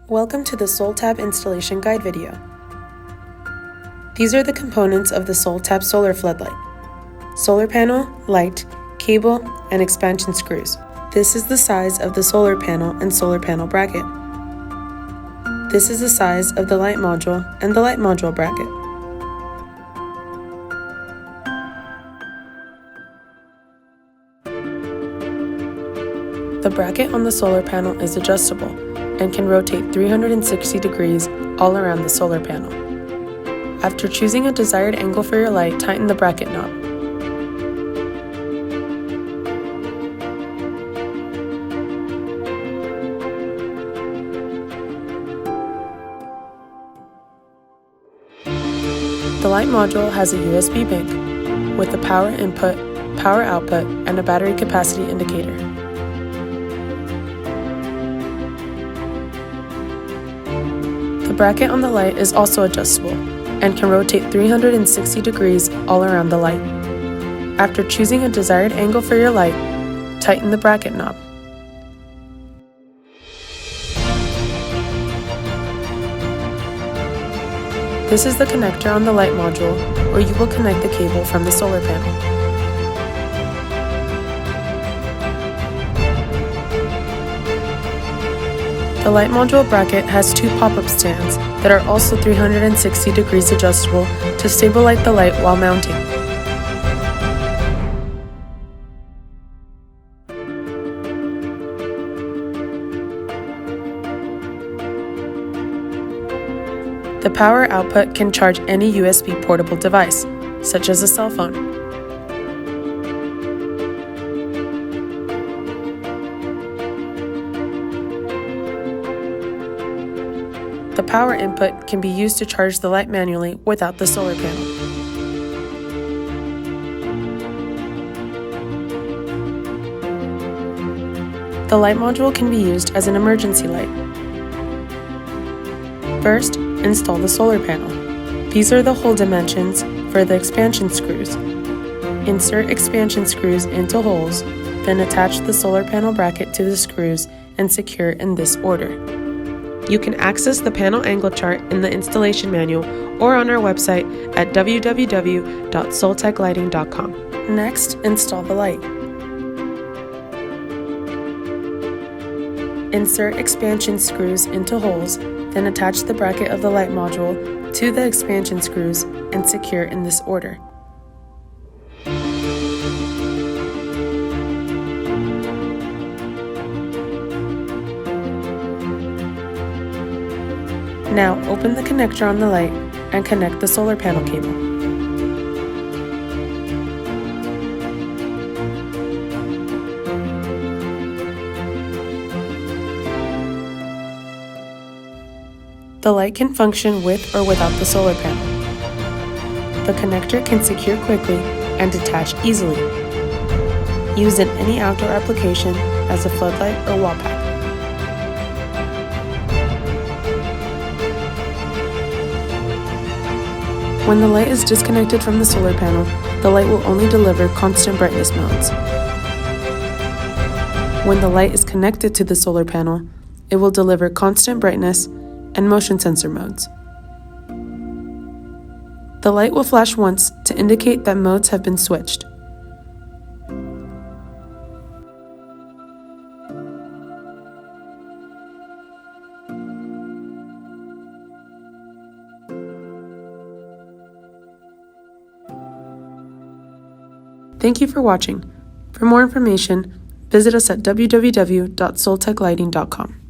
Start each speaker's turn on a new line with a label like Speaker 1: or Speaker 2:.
Speaker 1: Welcome to the SOLTAB installation guide video. These are the components of the SOLTAB solar floodlight: solar panel, light, cable, and expansion screws. This is the size of the solar panel and solar panel bracket. This is the size of the light module and the light module bracket. The bracket on the solar panel is adjustable and can rotate 360 degrees all around the solar panel. After choosing a desired angle for your light, tighten the bracket knob. The light module has a USB bank with a power input, power output, and a battery capacity indicator. The bracket on the light is also adjustable and can rotate 360 degrees all around the light. After choosing a desired angle for your light, tighten the bracket knob. This is the connector on the light module where you will connect the cable from the solar panel. The light module bracket has two pop-up stands that are also 360 degrees adjustable to stabilize the light while mounting. The power output can charge any USB portable device, such as a cell phone. The power input can be used to charge the light manually without the solar panel. The light module can be used as an emergency light. First, install the solar panel. These are the hole dimensions for the expansion screws. Insert expansion screws into holes, then attach the solar panel bracket to the screws and secure in this order. You can access the panel angle chart in the installation manual or on our website at www.soltechlighting.com. Next, install the light. Insert expansion screws into holes, then attach the bracket of the light module to the expansion screws and secure in this order. Now open the connector on the light and connect the solar panel cable. The light can function with or without the solar panel. The connector can secure quickly and detach easily. Used in any outdoor application as a floodlight or wall pack. When the light is disconnected from the solar panel, the light will only deliver constant brightness modes. When the light is connected to the solar panel, it will deliver constant brightness and motion sensor modes. The light will flash once to indicate that modes have been switched. Thank you for watching. For more information, visit us at www.soltechlighting.com.